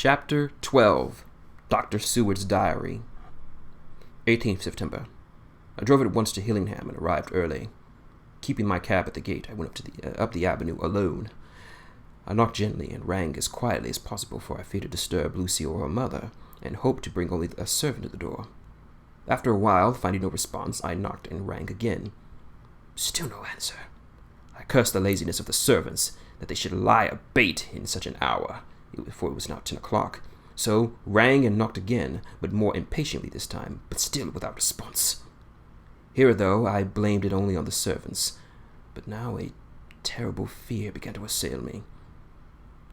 Chapter 12. Dr. Seward's Diary. 18th September. I drove at once to Hillingham and arrived early. Keeping my cab at the gate, I went up the avenue alone. I knocked gently and rang as quietly as possible, for I feared to disturb Lucy or her mother, and hoped to bring only a servant to the door. After a while, finding no response, I knocked and rang again. Still no answer. I cursed the laziness of the servants, that they should lie abait in such an hour, for it was now 10 o'clock. So rang and knocked again, but more impatiently this time, but still without response. Here, though, I blamed it only on the servants, but now a terrible fear began to assail me.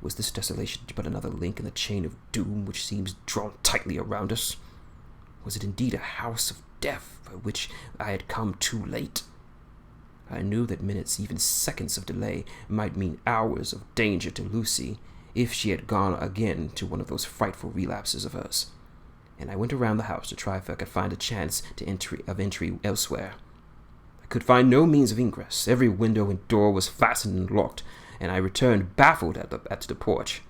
Was this desolation but another link in the chain of doom which seems drawn tightly around us? Was it indeed a house of death for which I had come too late? I knew that minutes, even seconds of delay, might mean hours of danger to Lucy, if she had gone again to one of those frightful relapses of hers, and I went around the house to try if I could find a chance of entry elsewhere. I could find no means of ingress. Every window and door was fastened and locked, and I returned baffled to the porch.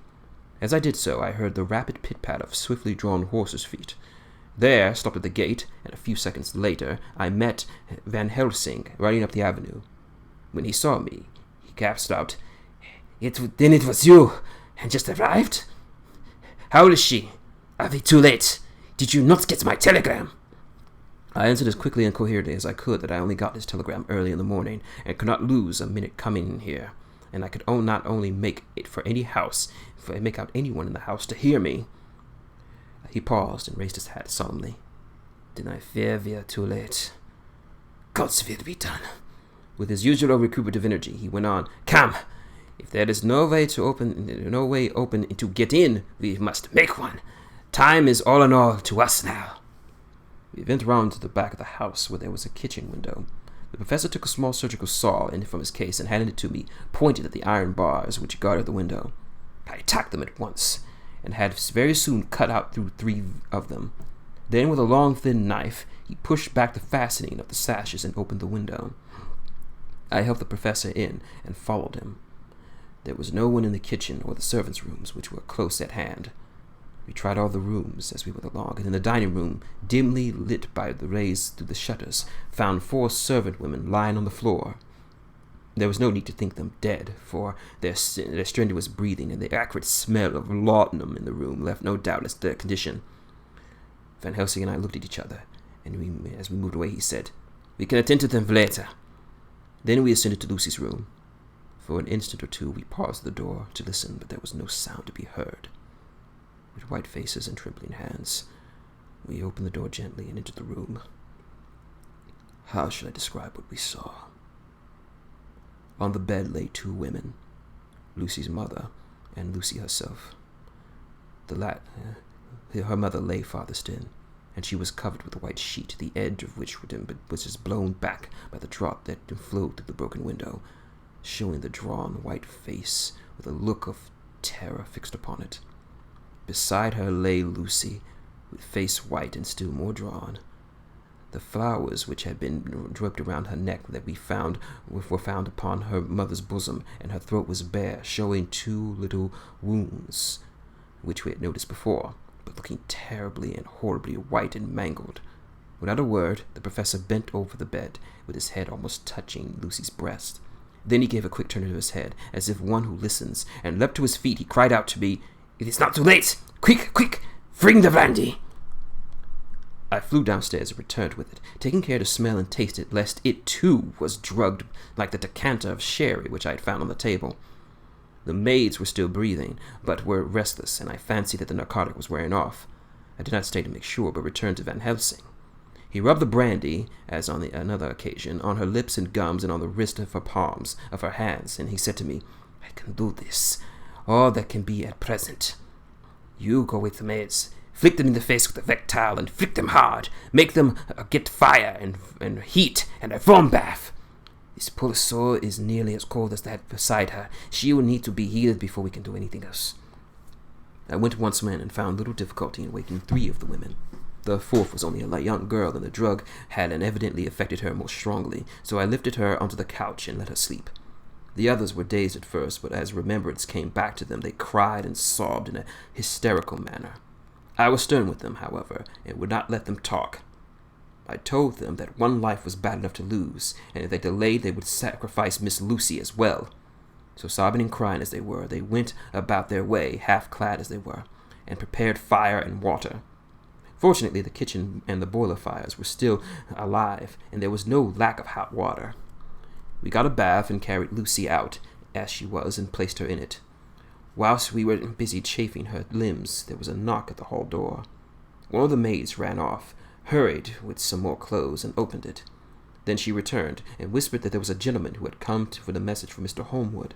As I did so, I heard the rapid pit-pat of swiftly drawn horses' feet. There, stopped at the gate, and a few seconds later, I met Van Helsing riding up the avenue. When he saw me, he gasped out, Then it was you, and just arrived? How old is she? Are they too late? Did you not get my telegram? I answered as quickly and coherently as I could that I only got his telegram early in the morning, and could not lose a minute coming in here, and I could not only make it for any house, for make out anyone in the house to hear me. He paused and raised his hat solemnly. Then I fear we are too late. God's will be done. With his usual recuperative energy, he went on, Come! If there is no way open to get in, we must make one. Time is all in all to us now. We went round to the back of the house where there was a kitchen window. The professor took a small surgical saw from his case and handed it to me, pointed at the iron bars which guarded the window. I attacked them at once, and had very soon cut out through 3 of them. Then, with a long, thin knife, he pushed back the fastening of the sashes and opened the window. I helped the professor in and followed him. There was no one in the kitchen or the servants' rooms, which were close at hand. We tried all the rooms as we went along, and in the dining room, dimly lit by the rays through the shutters, found 4 servant women lying on the floor. There was no need to think them dead, for their strenuous breathing and the acrid smell of laudanum in the room left no doubt as to their condition. Van Helsing and I looked at each other, and as we moved away, he said, We can attend to them later. Then we ascended to Lucy's room. For an instant or two we paused at the door to listen, but there was no sound to be heard. With white faces and trembling hands, we opened the door gently and entered the room. How should I describe what we saw? On the bed lay 2 women, Lucy's mother and Lucy herself. Her mother lay farthest in, and she was covered with a white sheet, the edge of which was just blown back by the draught that flowed through the broken window, showing the drawn white face with a look of terror fixed upon it. Beside her lay Lucy, with face white and still more drawn. The flowers which had been draped around her neck that were found upon her mother's bosom, and her throat was bare, showing 2 little wounds, which we had noticed before, but looking terribly and horribly white and mangled. Without a word, the professor bent over the bed, with his head almost touching Lucy's breast. Then he gave a quick turn of his head, as if one who listens, and leapt to his feet. He cried out to me, It is not too late! Quick, quick! Bring the brandy! I flew downstairs and returned with it, taking care to smell and taste it, lest it too was drugged like the decanter of sherry which I had found on the table. The maids were still breathing, but were restless, and I fancied that the narcotic was wearing off. I did not stay to make sure, but returned to Van Helsing. He rubbed the brandy, as on another occasion, on her lips and gums and on the wrist of her palms, of her hands, and he said to me, I can do this, all that can be at present. You go with the maids, flick them in the face with a wet towel, and flick them hard, make them get fire and heat and a warm bath. This poor soul is nearly as cold as that beside her. She will need to be healed before we can do anything else. I went once more and found little difficulty in waking 3 of the women. The 4th was only a young girl, and the drug had evidently affected her most strongly, so I lifted her onto the couch and let her sleep. The others were dazed at first, but as remembrance came back to them, they cried and sobbed in a hysterical manner. I was stern with them, however, and would not let them talk. I told them that one life was bad enough to lose, and if they delayed, they would sacrifice Miss Lucy as well. So sobbing and crying as they were, they went about their way, half-clad as they were, and prepared fire and water. Fortunately, the kitchen and the boiler fires were still alive, and there was no lack of hot water. We got a bath and carried Lucy out, as she was, and placed her in it. Whilst we were busy chafing her limbs, there was a knock at the hall door. One of the maids ran off, hurried with some more clothes, and opened it. Then she returned, and whispered that there was a gentleman who had come for the message from Mr. Holmwood.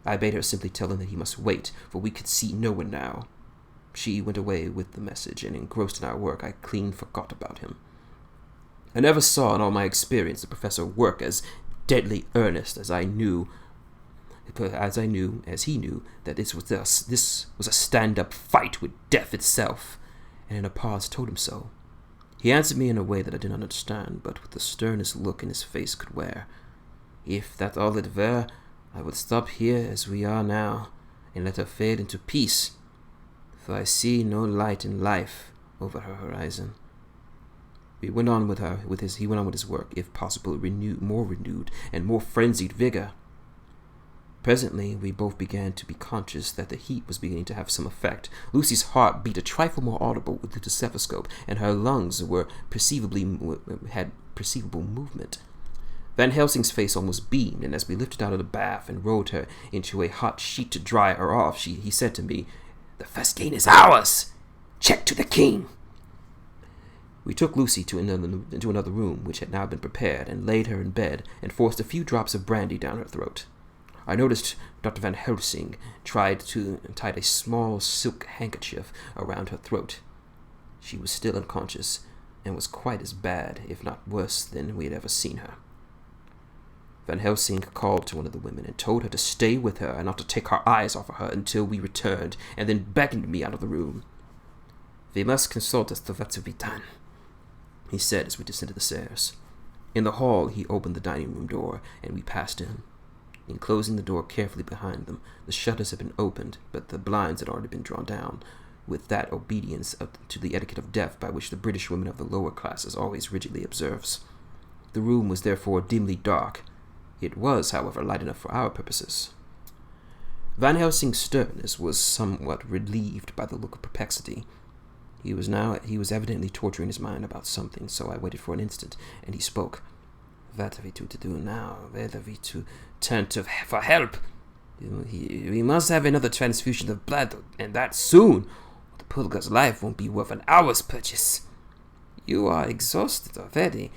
I bade her simply tell him that he must wait, for we could see no one now. She went away with the message, and engrossed in our work, I clean forgot about him. I never saw in all my experience the professor work as deadly earnest as he knew that this was a stand-up fight with death itself, and in a pause told him so. He answered me in a way that I did not understand, but with the sternest look in his face could wear. If that all it were, I would stop here as we are now, and let her fade into peace, for I see no light in life over her horizon. He went on with his work, if possible, more renewed and more frenzied vigor. Presently, we both began to be conscious that the heat was beginning to have some effect. Lucy's heart beat a trifle more audible with the stethoscope, and her lungs had perceivable movement. Van Helsing's face almost beamed, and as we lifted out of the bath and rolled her into a hot sheet to dry her off, he said to me, "The first gain is ours! Check to the king!" We took Lucy into another room, which had now been prepared, and laid her in bed, and forced a few drops of brandy down her throat. I noticed Dr. Van Helsing tried to tie a small silk handkerchief around her throat. She was still unconscious, and was quite as bad, if not worse, than we had ever seen her. Van Helsing called to one of the women and told her to stay with her and not to take her eyes off of her until we returned, and then beckoned me out of the room. "We must consult as to what to be done," he said as we descended the stairs. In the hall, he opened the dining room door, and we passed in. In closing the door carefully behind them, the shutters had been opened, but the blinds had already been drawn down, with that obedience to the etiquette of death by which the British women of the lower classes always rigidly observes. The room was therefore dimly dark. It was, however, light enough for our purposes. Van Helsing's sternness was somewhat relieved by the look of perplexity. He was evidently torturing his mind about something, so I waited for an instant, and he spoke. "What are we to do now? Where are we to turn to for help? We must have another transfusion of blood, and that soon, or the poor girl's life won't be worth an hour's purchase. You are exhausted already.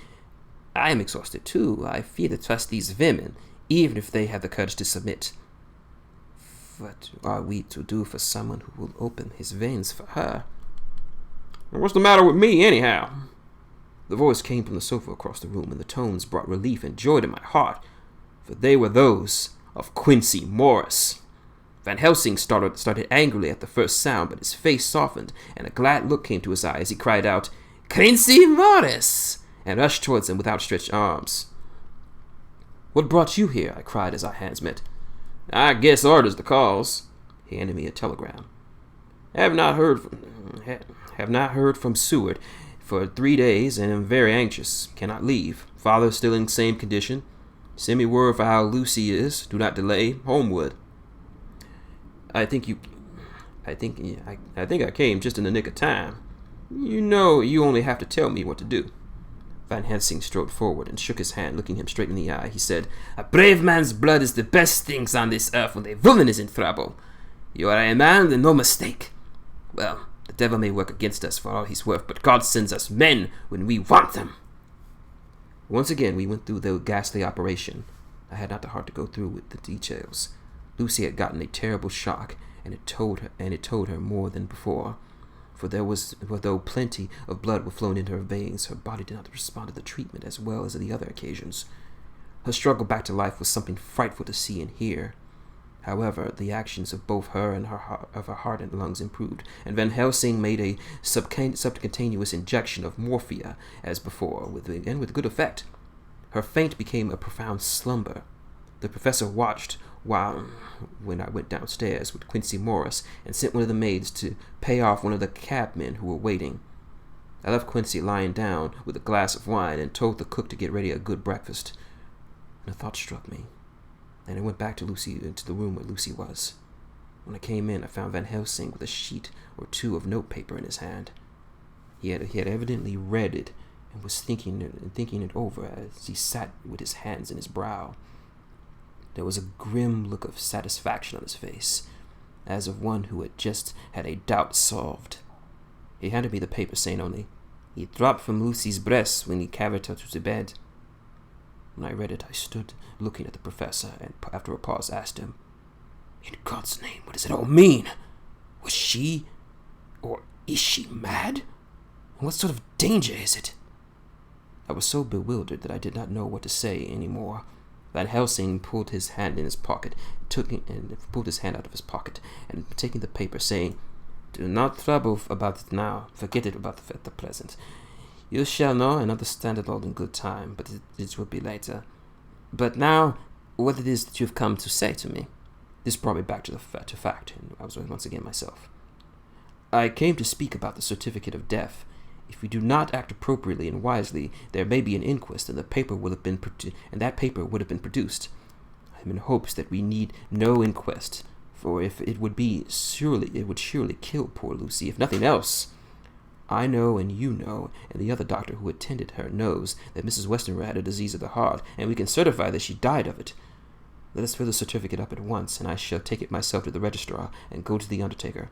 I am exhausted too. I fear to trust these women, even if they have the courage to submit. What are we to do for someone who will open his veins for her?" "What's the matter with me, anyhow?" The voice came from the sofa across the room, and the tones brought relief and joy to my heart, for they were those of Quincey Morris. Van Helsing started angrily at the first sound, but his face softened, and a glad look came to his eyes. He cried out, "Quincey Morris!" and rushed towards him with outstretched arms. "What brought you here?" I cried as our hands met. "I guess orders the cause." He handed me a telegram. Have not heard from Seward for 3 days, and am very anxious. Cannot leave. Father still in same condition. Send me word for how Lucy is. Do not delay. Holmwood. I think I came just in the nick of time. You know, you only have to tell me what to do. Van Helsing strode forward and shook his hand, looking him straight in the eye. He said, "A brave man's blood is the best things on this earth when a woman is in trouble. You are a man, and no mistake. Well, the devil may work against us for all he's worth, but God sends us men when we want them." Once again, we went through the ghastly operation. I had not the heart to go through with the details. Lucy had gotten a terrible shock, and it told her more than before. For though plenty of blood was flowing into her veins, her body did not respond to the treatment as well as at the other occasions. Her struggle back to life was something frightful to see and hear. However, the actions of both her and her heart and lungs improved, and Van Helsing made a subcutaneous injection of morphia as before, with good effect. Her faint became a profound slumber. The professor watched when I went downstairs with Quincey Morris and sent one of the maids to pay off one of the cabmen who were waiting. I left Quincey lying down with a glass of wine and told the cook to get ready a good breakfast. And a thought struck me, and I went back to into the room where Lucy was. When I came in, I found Van Helsing with a sheet or two of notepaper in his hand. He had evidently read it and was thinking it over as he sat with his hands in his brow. There was a grim look of satisfaction on his face, as of one who had just had a doubt solved. He handed me the paper, saying only, "It dropped from Lucy's breast when he carried her to the bed." When I read it, I stood looking at the professor, and after a pause asked him, "In God's name, what does it all mean? Was she, or is she mad? What sort of danger is it?" I was so bewildered that I did not know what to say any more. Van Helsing pulled his hand in his pocket, pulled his hand out of his pocket, and taking the paper, saying, "Do not trouble about it now. Forget it about it at the present. You shall know and understand it all in good time, but it will be later. But now, what it is that you have come to say to me?" This brought me back to fact, and I was once again myself. "I came to speak about the certificate of death. If we do not act appropriately and wisely, there may be an inquest, and that paper would have been produced. I am in hopes that we need no inquest, for if it would surely kill poor Lucy, if nothing else. I know, and you know, and the other doctor who attended her knows that Mrs. Westenra had a disease of the heart, and we can certify that she died of it. Let us fill the certificate up at once, and I shall take it myself to the registrar and go to the undertaker."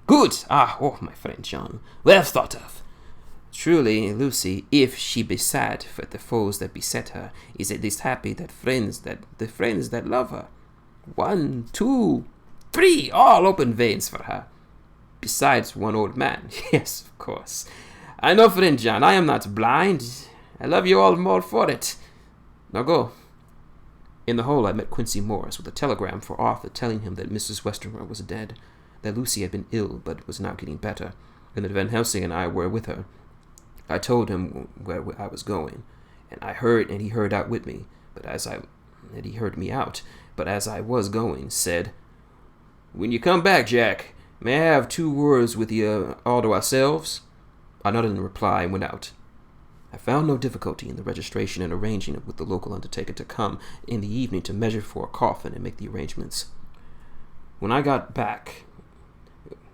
"Good! My friend John, well thought of. Truly, Lucy, if she be sad at the foes that beset her, is at least happy that the friends that love her. 1, 2, 3, all open veins for her. Besides one old man. Yes, of course. I know, friend John, I am not blind. I love you all more for it. Now go." In the hall, I met Quincey Morris with a telegram for Arthur telling him that Mrs. Westenra was dead, that Lucy had been ill but was now getting better, and that Van Helsing and I were with her. I told him where I was going, and he heard out with me, he heard me out, but as I was going, said, "When you come back, Jack, may I have 2 words with you all to ourselves?" I nodded in reply and went out. I found no difficulty in the registration and arranging it with the local undertaker to come in the evening to measure for a coffin and make the arrangements. When I got back,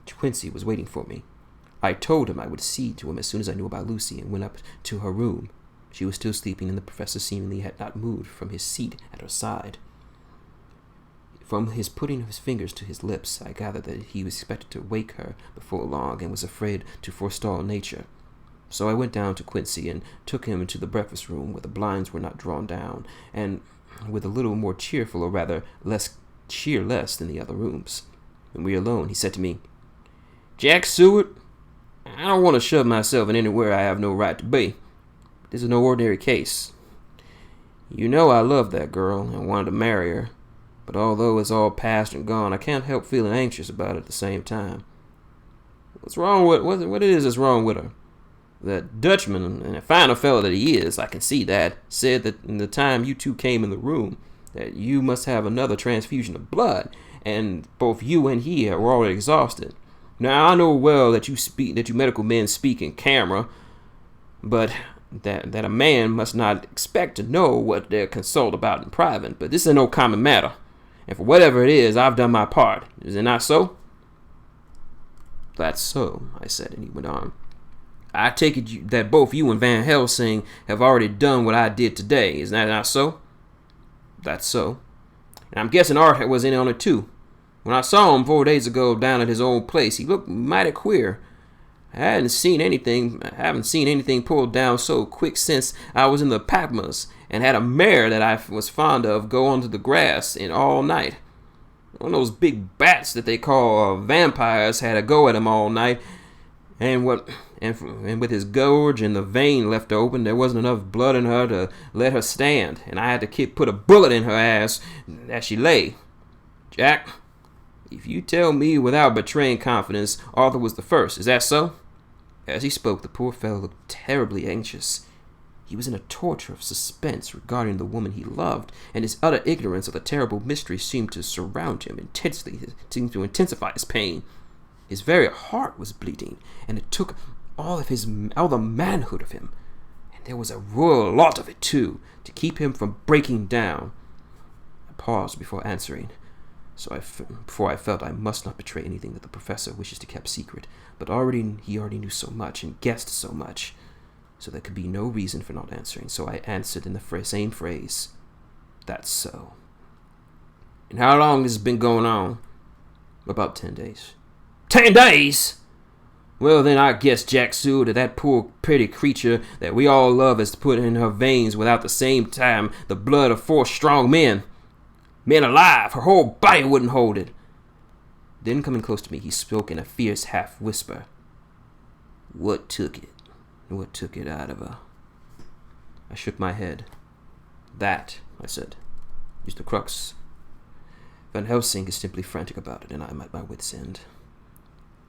Quincey was waiting for me. I told him I would see to him as soon as I knew about Lucy, and went up to her room. She was still sleeping, and the professor seemingly had not moved from his seat at her side. From his putting his fingers to his lips, I gathered that he was expected to wake her before long, and was afraid to forestall nature. So I went down to Quincey and took him into the breakfast room, where the blinds were not drawn down, and with a little more cheerful, or rather less than the other rooms. When we were alone, he said to me, "Jack Seward, I don't want to shove myself in anywhere I have no right to be. This is no ordinary case. You know I love that girl and wanted to marry her, but although it's all past and gone, I can't help feeling anxious about it at the same time. What's wrong with what it is that's wrong with her? That Dutchman, and a fine fellow that he is, I can see that, said that in the time you 2 came in the room, that you must have another transfusion of blood, and both you and he were already exhausted. Now, I know well that you medical men speak in camera, but that a man must not expect to know what they consult about in private, but this is no common matter, and for whatever it is, I've done my part. Is it not so?" "That's so," I said, and he went on. "I take it that both you and Van Helsing have already done what I did today. Is that not so?" "That's so." "And I'm guessing Art was in on it too. When I saw him 4 days ago down at his old place, he looked mighty queer. I haven't seen anything pulled down so quick since I was in the Patmos and had a mare that I was fond of go onto the grass in all night. One of those big bats that they call vampires had a go at him all night, and with his gorge and the vein left open, there wasn't enough blood in her to let her stand, and I had to put a bullet in her ass as she lay. Jack, if you tell me without betraying confidence, Arthur was the first, is that so?" As he spoke, the poor fellow looked terribly anxious. He was in a torture of suspense regarding the woman he loved, and his utter ignorance of the terrible mystery seemed to surround him intensely, seemed to intensify his pain. His very heart was bleeding, and it took all the manhood of him, and there was a royal lot of it too, to keep him from breaking down. I paused before answering, before I felt I must not betray anything that the professor wishes to keep secret, but he already knew so much and guessed so much, so there could be no reason for not answering. So I answered in the same phrase, "That's so." "And how long has this been going on?" "About 10 days." 10 days? Well, then I guess Jack Seward, that poor pretty creature that we all love, has put in her veins without the same time the blood of 4 strong men. Men alive, her whole body wouldn't hold it. Then coming close to me, he spoke in a fierce half whisper. What took it? What took it out of her? I shook my head. That, I said, is the crux. Van Helsing is simply frantic about it, and I'm at my wit's end.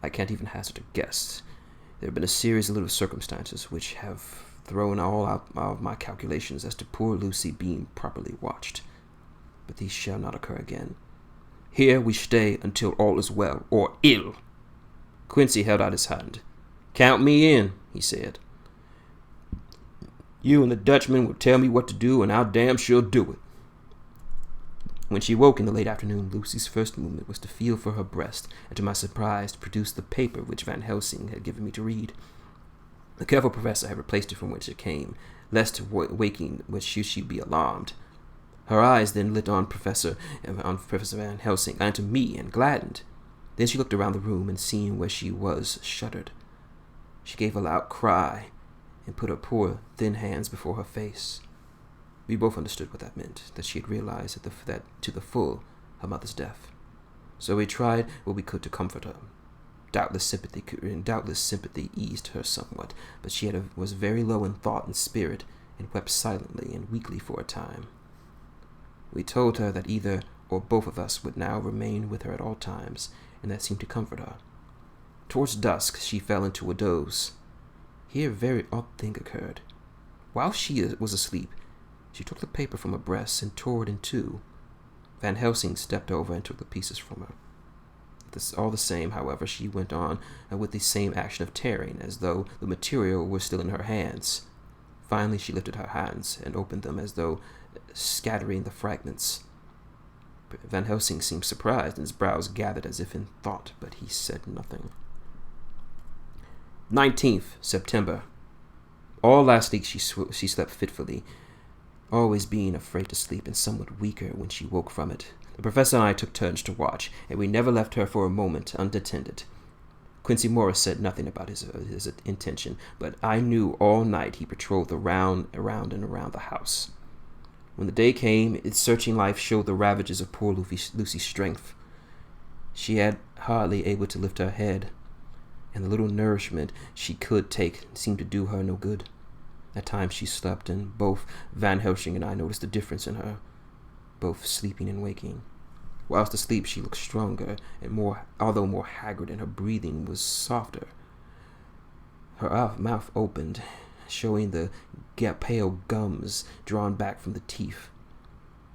I can't even hazard a guess. There have been a series of little circumstances which have thrown all out of my calculations as to poor Lucy being properly watched. But these shall not occur again. Here we stay until all is well, or ill. Quincey held out his hand. Count me in, he said. You and the Dutchman will tell me what to do, and I'll damn sure do it. When she woke in the late afternoon, Lucy's first movement was to feel for her breast, and to my surprise to produce the paper which Van Helsing had given me to read. The careful professor had replaced it from whence it came, lest waking she be alarmed. Her eyes then lit on Professor Van Helsing, and to me, and gladdened. Then she looked around the room, and seeing where she was, shuddered. She gave a loud cry, and put her poor, thin hands before her face. We both understood what that meant, that she had realized that to the full her mother's death. So we tried what we could to comfort her. Doubtless sympathy eased her somewhat, but she was very low in thought and spirit, and wept silently and weakly for a time. We told her that either or both of us would now remain with her at all times, and that seemed to comfort her. Towards dusk she fell into a doze. Here a very odd thing occurred. While she was asleep, she took the paper from her breast and tore it in two. Van Helsing stepped over and took the pieces from her. All the same, however, she went on with the same action of tearing, as though the material were still in her hands. Finally, she lifted her hands and opened them as though scattering the fragments. Van Helsing seemed surprised, and his brows gathered as if in thought, but he said nothing. 19th September. All last week she slept fitfully, always being afraid to sleep and somewhat weaker when she woke from it. The professor and I took turns to watch, and we never left her for a moment unattended. Quincey Morris said nothing about his intention, but I knew all night he patrolled around the house. When the day came, its searching life showed the ravages of poor Lucy's strength. She had hardly able to lift her head, and the little nourishment she could take seemed to do her no good. At times she slept, and both Van Helsing and I noticed the difference in her, both sleeping and waking. Whilst asleep she looked stronger, and although more haggard, and her breathing was softer. Her mouth opened, showing the pale gums drawn back from the teeth,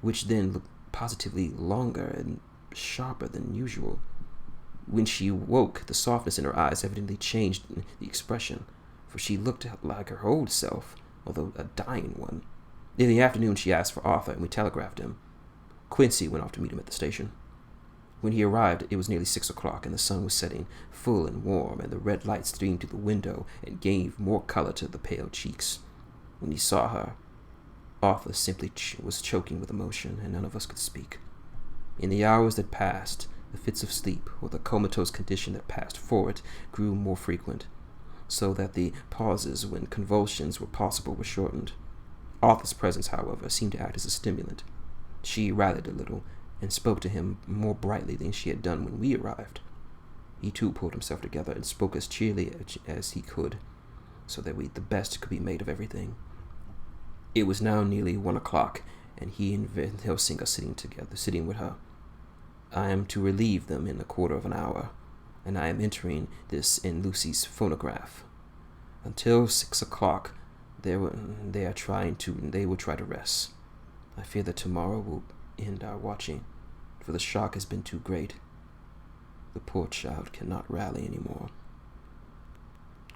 which then looked positively longer and sharper than usual. When she woke, the softness in her eyes evidently changed the expression, for she looked like her old self, although a dying one. In the afternoon she asked for Arthur, and we telegraphed him. Quincey went off to meet him at the station. When he arrived, it was nearly 6 o'clock, and the sun was setting full and warm, and the red light streamed through the window and gave more color to the pale cheeks. When he saw her, Arthur simply was choking with emotion, and none of us could speak. In the hours that passed, the fits of sleep, or the comatose condition that passed for it, grew more frequent, so that the pauses when convulsions were possible were shortened. Arthur's presence, however, seemed to act as a stimulant. She rallied a little, and spoke to him more brightly than she had done when we arrived. He too pulled himself together and spoke as cheerily as he could, so that the best could be made of everything. It was now nearly 1 o'clock, and he and Van Helsing are sitting with her. I am to relieve them in a quarter of an hour, and I am entering this in Lucy's phonograph. Until 6 o'clock, They will try to rest. I fear that tomorrow will end our watching, for the shock has been too great. The poor child cannot rally anymore.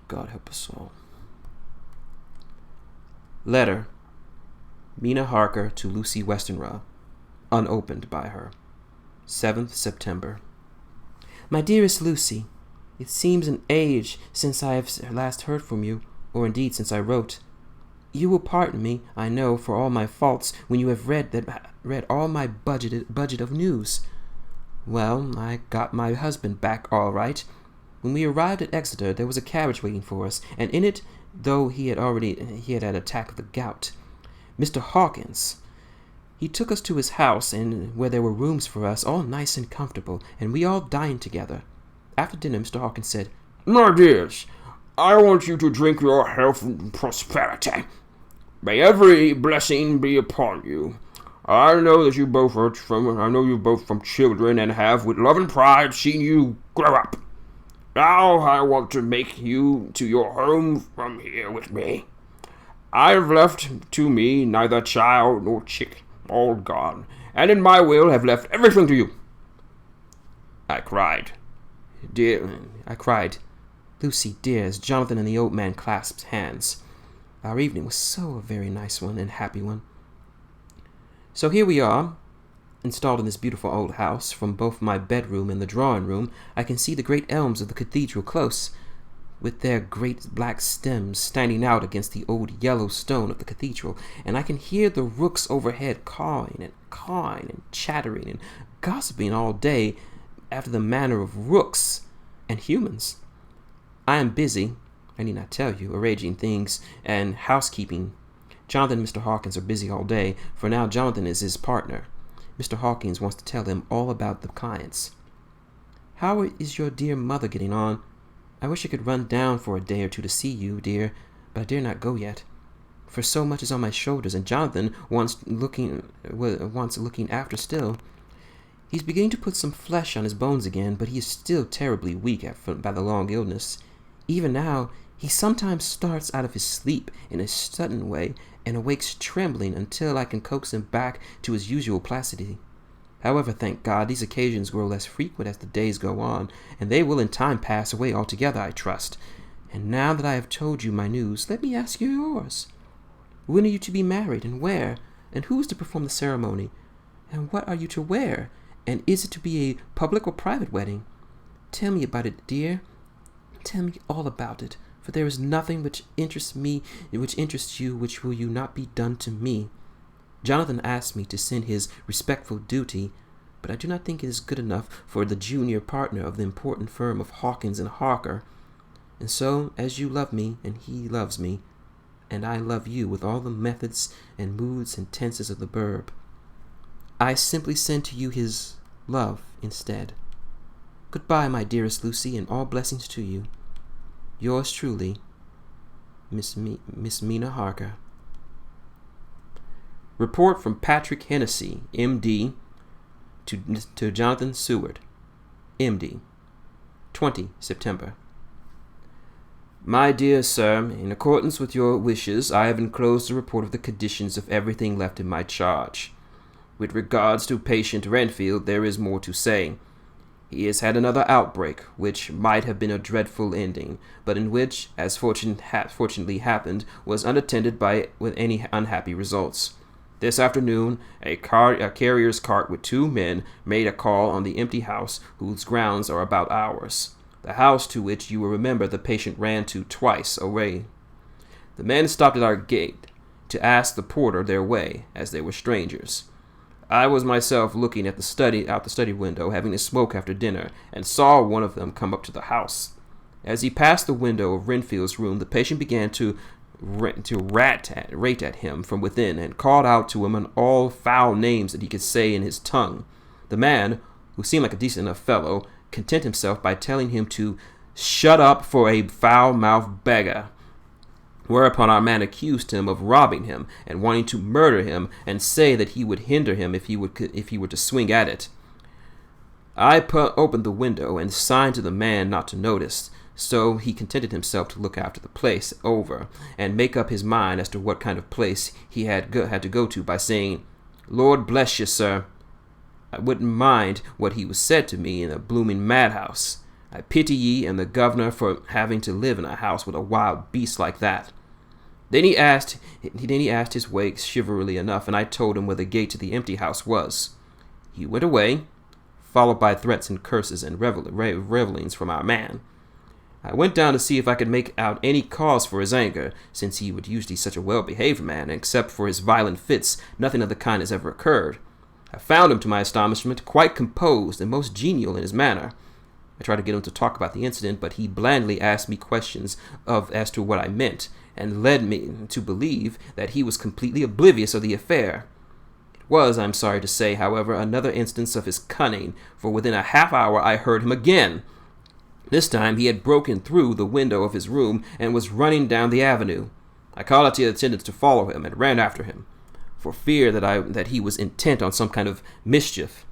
God help us all. Letter. Mina Harker to Lucy Westenra, unopened by her. 7th September. My dearest Lucy, it seems an age since I have last heard from you, or indeed since I wrote. You will pardon me, I know, for all my faults when you have read all my budget of news. Well, I got my husband back all right. When we arrived at Exeter, there was a carriage waiting for us, and in it, though he had had an attack of the gout, Mr. Hawkins. He took us to his house, and where there were rooms for us, all nice and comfortable, and we all dined together. After dinner, Mr. Hawkins said, My dears, I want you to drink your health and prosperity. May every blessing be upon you. I know you both from children, and have, with love and pride, seen you grow up. Now I want to make you to your home from here with me. I have left to me neither child nor chick, all gone, and in my will have left everything to you. I cried. Lucy, dear, as Jonathan and the old man clasped hands. Our evening was so a very nice one and happy one. So here we are, installed in this beautiful old house. From both my bedroom and the drawing-room, I can see the great elms of the cathedral close, with their great black stems standing out against the old yellow stone of the cathedral, and I can hear the rooks overhead cawing and chattering and gossiping all day after the manner of rooks and humans. I am busy, I need not tell you, arranging things and housekeeping. Jonathan and Mr. Hawkins are busy all day, for now Jonathan is his partner. Mr. Hawkins wants to tell him all about the clients. How is your dear mother getting on? I wish I could run down for a day or two to see you, dear, but I dare not go yet, for so much is on my shoulders, and Jonathan wants looking after still. He's beginning to put some flesh on his bones again, but he is still terribly weak by the long illness. Even now, he sometimes starts out of his sleep in a sudden way and awakes trembling until I can coax him back to his usual placidity. However, thank God, these occasions grow less frequent as the days go on, and they will in time pass away altogether, I trust. And now that I have told you my news, let me ask you yours. When are you to be married, and where? And who is to perform the ceremony? And what are you to wear? And is it to be a public or private wedding? Tell me about it, dear. Tell me all about it, for there is nothing which interests you which will not be done to me. Jonathan asked me to send his respectful duty, but I do not think it is good enough for the junior partner of the important firm of Hawkins and Harker. And so, as you love me, and he loves me, and I love you with all the methods and moods and tenses of the verb, I simply send to you his love instead. Goodbye, my dearest Lucy, and all blessings to you. Yours truly, Miss Mina Harker. Report from Patrick Hennessy, M.D., to Jonathan Seward, M.D., 20 September. My dear sir, in accordance with your wishes, I have enclosed a report of the conditions of everything left in my charge. With regards to patient Renfield, there is more to say. He has had another outbreak, which might have been a dreadful ending, but in which, as fortunately happened, was unattended with any unhappy results. This afternoon, a carrier's cart with 2 men made a call on the empty house, whose grounds are about ours. The house to which you will remember the patient ran to twice away. The men stopped at our gate to ask the porter their way, as they were strangers. I was myself looking at out the study window, having a smoke after dinner, and saw one of them come up to the house. As he passed the window of Renfield's room, the patient began to rate at him from within, and called out to him in all foul names that he could say in his tongue. The man, who seemed like a decent enough fellow, content himself by telling him to shut up for a foul-mouthed beggar. Whereupon our man accused him of robbing him and wanting to murder him, and say that he would hinder him if he were to swing at it. I opened the window and signed to the man not to notice, so he contented himself to look after the place over and make up his mind as to what kind of place he had to go to by saying, "Lord bless you, sir. I wouldn't mind what he was said to me in a blooming madhouse. I pity ye and the governor for having to live in a house with a wild beast like that." Then he asked his way chivalrously enough, and I told him where the gate to the empty house was. He went away, followed by threats and curses and revelings from our man. I went down to see if I could make out any cause for his anger, since he was usually such a well-behaved man, and except for his violent fits, nothing of the kind has ever occurred. I found him, to my astonishment, quite composed and most genial in his manner. I tried to get him to talk about the incident, but he blandly asked me questions as to what I meant, and led me to believe that he was completely oblivious of the affair. It was, I'm sorry to say, however, another instance of his cunning, for within a half hour I heard him again. This time he had broken through the window of his room and was running down the avenue. I called out to the attendants to follow him and ran after him, for fear that he was intent on some kind of mischief.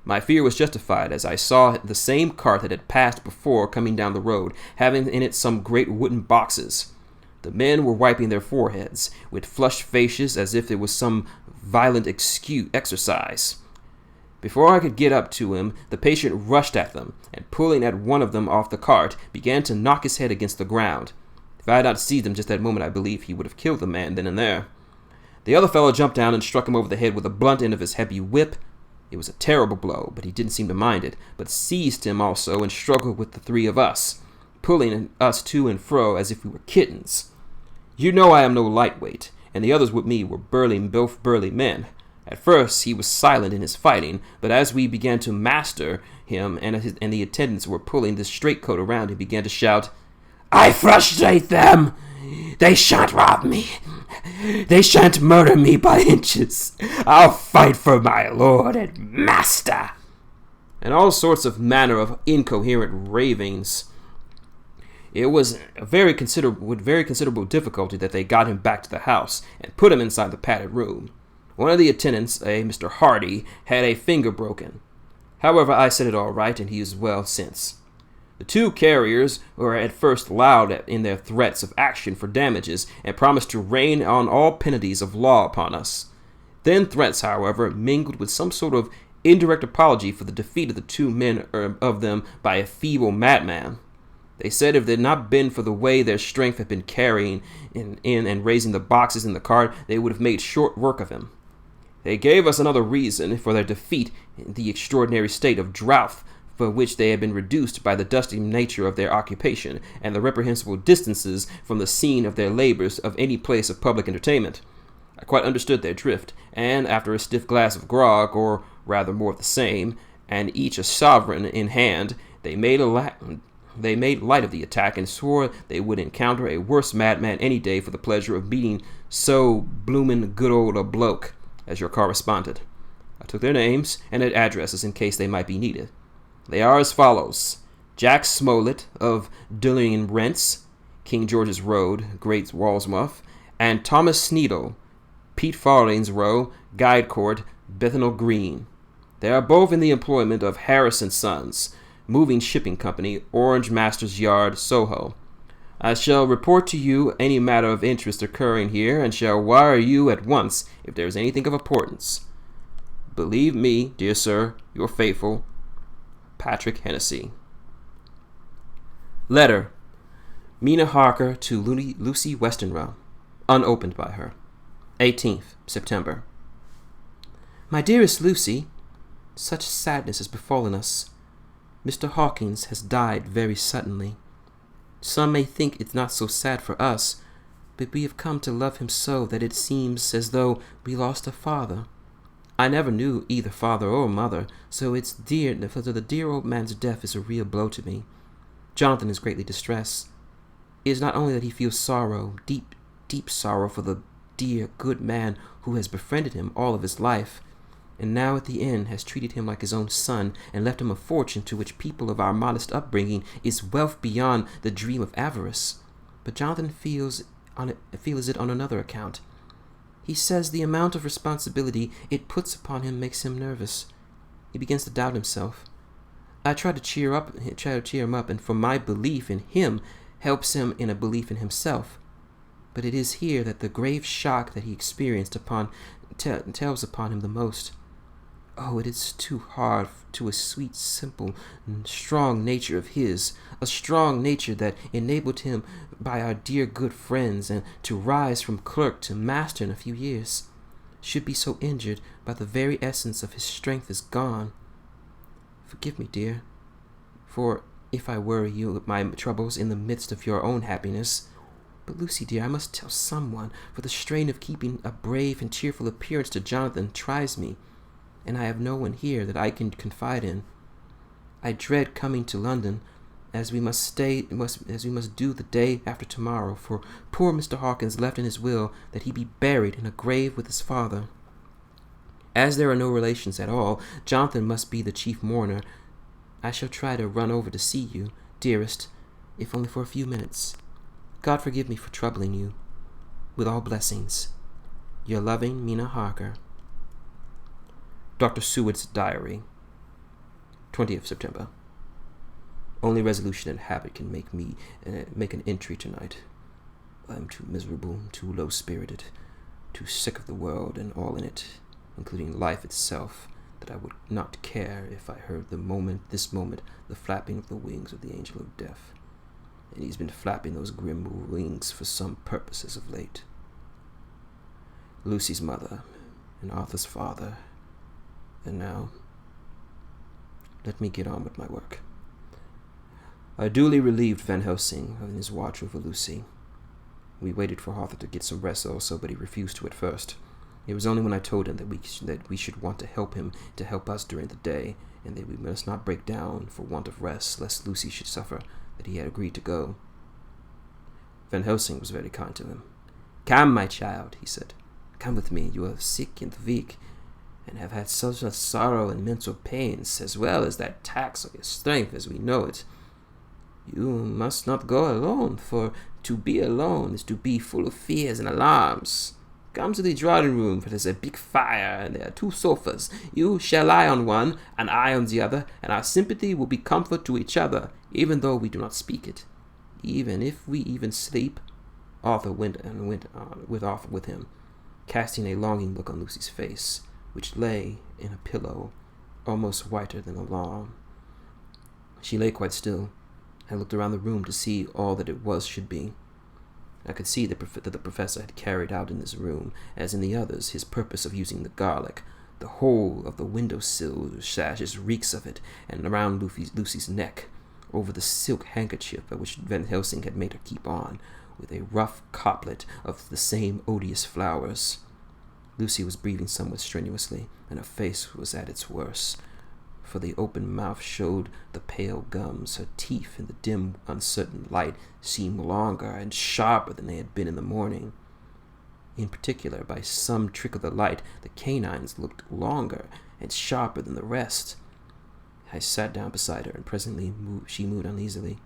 My fear was justified, as I saw the same cart that had passed before coming down the road, having in it some great wooden boxes. The men were wiping their foreheads, with flushed faces as if it was some violent exercise. Before I could get up to him, the patient rushed at them, and pulling at one of them off the cart, began to knock his head against the ground. If I had not seized him just that moment, I believe he would have killed the man then and there. The other fellow jumped down and struck him over the head with the blunt end of his heavy whip. It was a terrible blow, but he didn't seem to mind it, but seized him also and struggled with the three of us, pulling us to and fro as if we were kittens. You know I am no lightweight, and the others with me were both burly men. At first he was silent in his fighting, but as we began to master him and the attendants were pulling the straitcoat around, he began to shout, "I frustrate them! They shan't rob me! They shan't murder me by inches! I'll fight for my lord and master!" And all sorts of manner of incoherent ravings. It was with very considerable difficulty that they got him back to the house and put him inside the padded room. One of the attendants, a Mr. Hardy, had a finger broken. However, I set it all right, and he is well since. The two carriers were at first loud in their threats of action for damages, and promised to rain on all penalties of law upon us. Then threats, however, mingled with some sort of indirect apology for the defeat of the two men of them by a feeble madman. They said if it had not been for the way their strength had been carrying in and raising the boxes in the cart, they would have made short work of him. They gave us another reason for their defeat, the extraordinary state of drought for which they had been reduced by the dusty nature of their occupation, and the reprehensible distances from the scene of their labors of any place of public entertainment. I quite understood their drift, and after a stiff glass of grog, or rather more of the same, and each a sovereign in hand, they made light of the attack and swore they would encounter a worse madman any day for the pleasure of meeting so bloomin' good old a bloke as your correspondent. I took their names and their addresses in case they might be needed. They are as follows: Jack Smollett of Dulling Rents, King George's Road, Great Walsmouth, and Thomas Sneedle, Pete Farling's Row, Guide Court, Bethnal Green. They are both in the employment of Harris & Sons, Moving Shipping Company, Orange Masters Yard, Soho. I shall report to you any matter of interest occurring here, and shall wire you at once if there is anything of importance. Believe me, dear sir, your faithful, Patrick Hennessy. Letter. Mina Harker to Lucy Westenra, unopened by her. 18th September. My dearest Lucy, such sadness has befallen us. Mr. Hawkins has died very suddenly. Some may think it's not so sad for us, but we have come to love him so that it seems as though we lost a father. I never knew either father or mother, so the dear old man's death is a real blow to me. Jonathan is greatly distressed. It is not only that he feels sorrow, deep, deep sorrow for the dear, good man who has befriended him all of his life, and now at the end has treated him like his own son and left him a fortune to which people of our modest upbringing is wealth beyond the dream of avarice. But Jonathan feels it on another account. He says the amount of responsibility it puts upon him makes him nervous. He begins to doubt himself. I try to cheer him up, and for my belief in him helps him in a belief in himself. But it is here that the grave shock that he experienced tells upon him the most. Oh, it is too hard to a sweet, simple, and strong nature of his, a strong nature that enabled him by our dear good friends and to rise from clerk to master in a few years, should be so injured by the very essence of his strength is gone. Forgive me, dear, for if I worry you with my troubles in the midst of your own happiness. But Lucy, dear, I must tell someone, for the strain of keeping a brave and cheerful appearance to Jonathan tries me, and I have no one here that I can confide in. I dread coming to London, as we must do the day after tomorrow, for poor Mr. Hawkins left in his will that he be buried in a grave with his father. As there are no relations at all, Jonathan must be the chief mourner. I shall try to run over to see you, dearest, if only for a few minutes. God forgive me for troubling you. With all blessings, your loving Mina Harker. Dr. Seward's Diary, 20th September. Only resolution and habit can make me make an entry tonight. I am too miserable, too low-spirited, too sick of the world and all in it, including life itself, that I would not care if I heard this moment, the flapping of the wings of the angel of death. And he's been flapping those grim wings for some purpose as of late. Lucy's mother, and Arthur's father, and now, let me get on with my work. I duly relieved Van Helsing of his watch over Lucy. We waited for Arthur to get some rest also, but he refused to at first. It was only when I told him that we should want to help him to help us during the day, and that we must not break down for want of rest, lest Lucy should suffer, that he had agreed to go. Van Helsing was very kind to him. "Come, my child," he said. "Come with me. You are sick and weak, and have had such a sorrow and mental pains, as well as that tax of your strength as we know it. You must not go alone, for to be alone is to be full of fears and alarms. Come to the drawing room, for there's a big fire, and there are 2 sofas. You shall lie on one, and I on the other, and our sympathy will be comfort to each other, even though we do not speak it. Even if we even sleep." Arthur went off with him, casting a longing look on Lucy's face, which lay in a pillow, almost whiter than a lawn. She lay quite still. I looked around the room to see all that it should be. I could see that the professor had carried out in this room, as in the others, his purpose of using the garlic. The whole of the window-sill sashes reeks of it, and around Lucy's neck, over the silk handkerchief by which Van Helsing had made her keep on, with a rough couplet of the same odious flowers. Lucy was breathing somewhat strenuously, and her face was at its worst, for the open mouth showed the pale gums. Her teeth, in the dim, uncertain light, seemed longer and sharper than they had been in the morning. In particular, by some trick of the light, the canines looked longer and sharper than the rest. I sat down beside her, and presently she moved uneasily.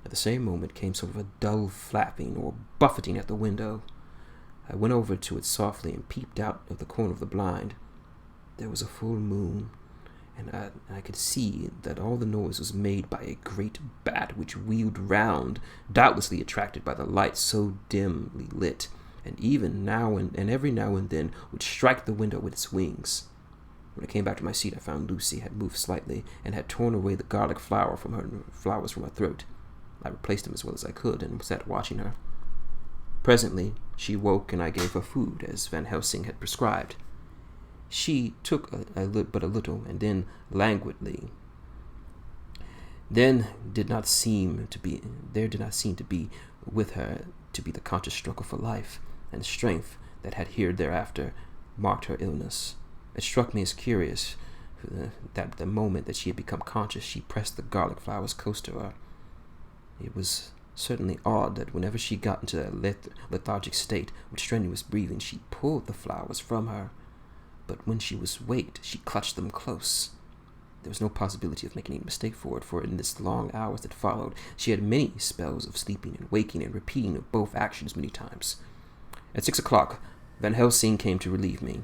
At the same moment came sort of a dull flapping or buffeting at the window. I went over to it softly and peeped out of the corner of the blind. There was a full moon, and I could see that all the noise was made by a great bat which wheeled round, doubtlessly attracted by the light so dimly lit, and every now and then would strike the window with its wings. When I came back to my seat, I found Lucy had moved slightly and had torn away the garlic flowers from her throat. I replaced them as well as I could and sat watching her. Presently she woke, and I gave her food as Van Helsing had prescribed. She took but a little, and then languidly. There did not seem to be with her to be the conscious struggle for life, and the strength that had here thereafter marked her illness. It struck me as curious that the moment that she had become conscious, she pressed the garlic flowers close to her. It was certainly odd that whenever she got into that lethargic state with strenuous breathing, she pulled the flowers from her. But when she was waked, she clutched them close. There was no possibility of making any mistake for in this long hours that followed, she had many spells of sleeping and waking and repeating of both actions many times. At 6 o'clock, Van Helsing came to relieve me.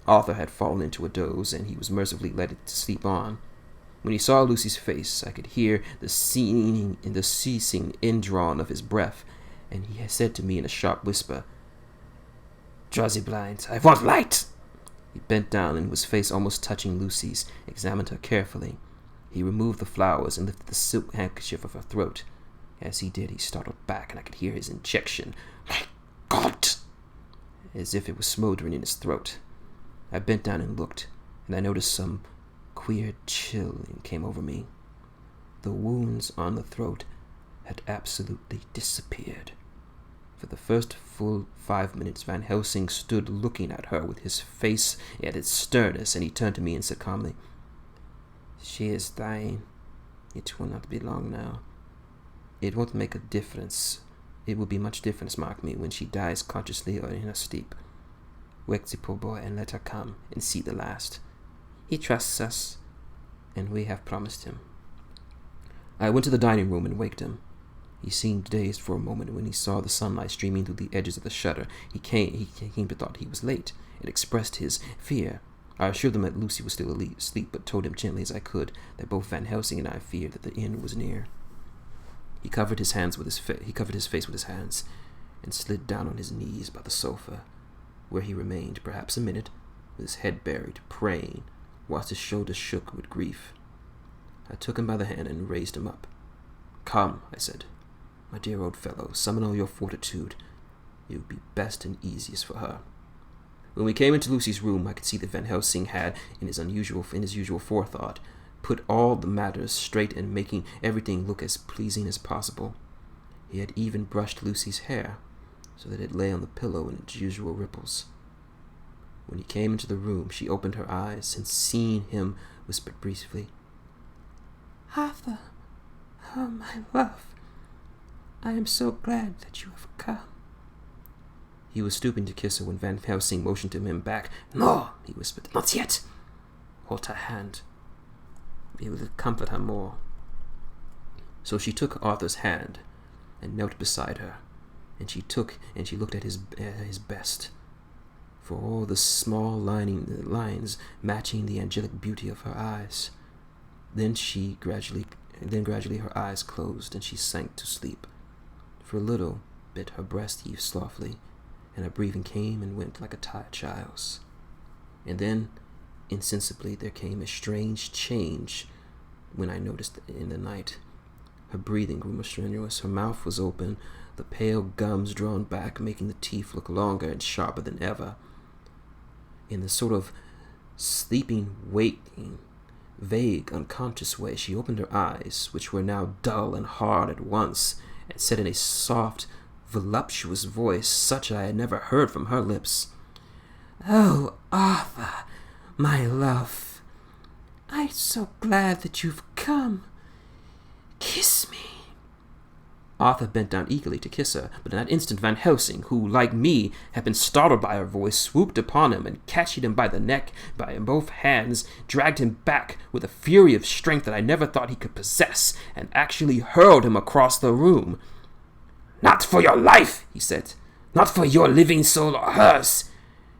Arthur had fallen into a doze, and he was mercifully let to sleep on. When he saw Lucy's face, I could hear the ceasing indrawn of his breath, and he had said to me in a sharp whisper, "Draw the blinds. I want light!" He bent down and, his face almost touching Lucy's, examined her carefully. He removed the flowers and lifted the silk handkerchief of her throat. As he did, he startled back, and I could hear his injection. "My God!" as if it was smoldering in his throat. I bent down and looked, and I noticed some queer chill came over me. The wounds on the throat had absolutely disappeared. For the first full 5 minutes, Van Helsing stood looking at her with his face at its sternness, and he turned to me and said calmly, "She is dying. It will not be long now. It won't make a difference. It will be much difference, mark me, when she dies consciously or in her sleep. Wake the poor boy and let her come and see the last. He trusts us, and we have promised him." I went to the dining room and waked him. He seemed dazed for a moment. When he saw the sunlight streaming through the edges of the shutter, he came to thought he was late. It expressed his fear. I assured him that Lucy was still asleep, but told him gently as I could that both Van Helsing and I feared that the end was near. He covered his face with his hands and slid down on his knees by the sofa, where he remained perhaps a minute, with his head buried, praying, whilst his shoulders shook with grief. I took him by the hand and raised him up. "Come," I said. "My dear old fellow, summon all your fortitude. It would be best and easiest for her." When we came into Lucy's room, I could see that Van Helsing had, in his usual forethought, put all the matters straight and making everything look as pleasing as possible. He had even brushed Lucy's hair, so that it lay on the pillow in its usual ripples. When he came into the room, she opened her eyes, and seeing him, whispered briefly, "Arthur, oh, my love, I am so glad that you have come." He was stooping to kiss her when Van Helsing motioned him back. "No," he whispered, "not yet. Hold her hand. It will comfort her more." So she took Arthur's hand and knelt beside her, and she looked at his best, for all the small lines matching the angelic beauty of her eyes. Then gradually her eyes closed, and she sank to sleep. For a little bit her breast heaved softly, and her breathing came and went like a tired child's. And then, insensibly, there came a strange change when I noticed that in the night. Her breathing grew more strenuous, her mouth was open, the pale gums drawn back, making the teeth look longer and sharper than ever. In the sort of sleeping, waking, vague, unconscious way, she opened her eyes, which were now dull and hard at once, and said in a soft, voluptuous voice, such I had never heard from her lips, "Oh, Arthur, my love, I'm so glad that you've come. Kiss me." Arthur bent down eagerly to kiss her, but in that instant Van Helsing, who, like me, had been startled by her voice, swooped upon him and, catching him by the neck by both hands, dragged him back with a fury of strength that I never thought he could possess, and actually hurled him across the room. "Not for your life," he said. "Not for your living soul or hers."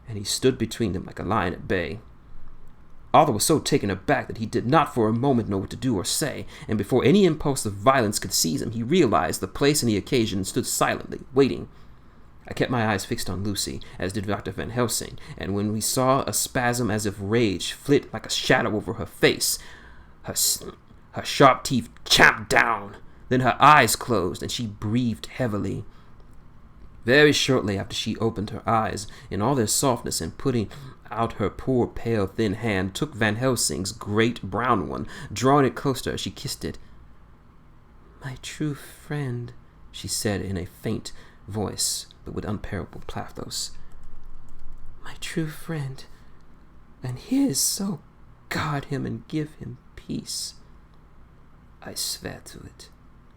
And he stood between them like a lion at bay. Arthur was so taken aback that he did not for a moment know what to do or say, and before any impulse of violence could seize him, he realized the place and the occasion and stood silently, waiting. I kept my eyes fixed on Lucy, as did Dr. Van Helsing, and when we saw a spasm as of rage flit like a shadow over her face, her sharp teeth champed down, then her eyes closed, and she breathed heavily. Very shortly after she opened her eyes, in all their softness, and putting out her poor, pale, thin hand, took Van Helsing's great brown one, drawing it close to her, she kissed it. "My true friend," she said in a faint voice, but with unparalleled pathos. "My true friend, and his, so guard him and give him peace." "I swear to it,"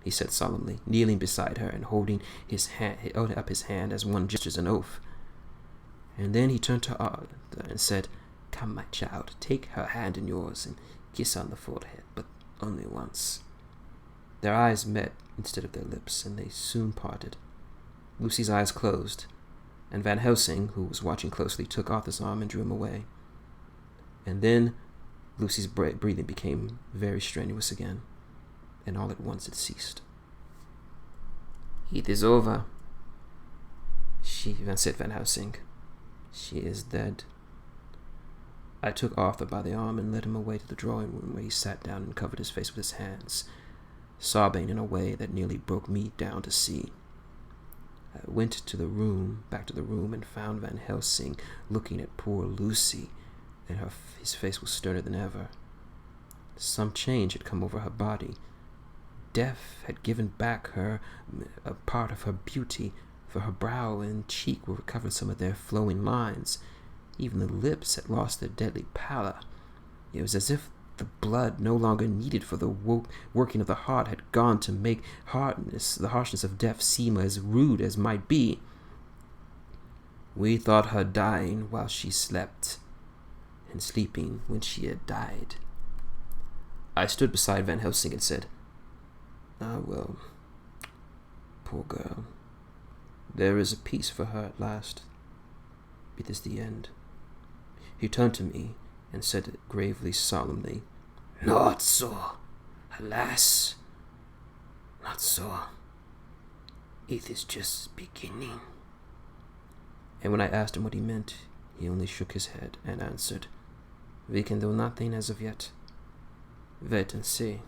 he said solemnly, kneeling beside her and holding up his hand as one gestures an oath. And then he turned to Arthur and said, "Come, my child, take her hand in yours and kiss her on the forehead, but only once." Their eyes met instead of their lips, and they soon parted. Lucy's eyes closed, and Van Helsing, who was watching closely, took Arthur's arm and drew him away. And then Lucy's breathing became very strenuous again, and all at once it ceased. "It is over," said Van Helsing. "She is dead." I took Arthur by the arm and led him away to the drawing room, where he sat down and covered his face with his hands, sobbing in a way that nearly broke me down to see. I went back to the room, and found Van Helsing looking at poor Lucy, and his face was sterner than ever. Some change had come over her body. Death had given back her a part of her beauty, for her brow and cheek were recovered some of their flowing lines. Even the lips had lost their deadly pallor. It was as if the blood no longer needed for the working of the heart had gone to make the harshness of death seem as rude as might be. We thought her dying while she slept, and sleeping when she had died. I stood beside Van Helsing and said, "Ah, well, poor girl. There is a peace for her at last. It is the end." He turned to me and said gravely, solemnly, "Not so. Alas, not so. It is just beginning." And when I asked him what he meant, he only shook his head and answered, "We can do nothing as of yet. Wait and see."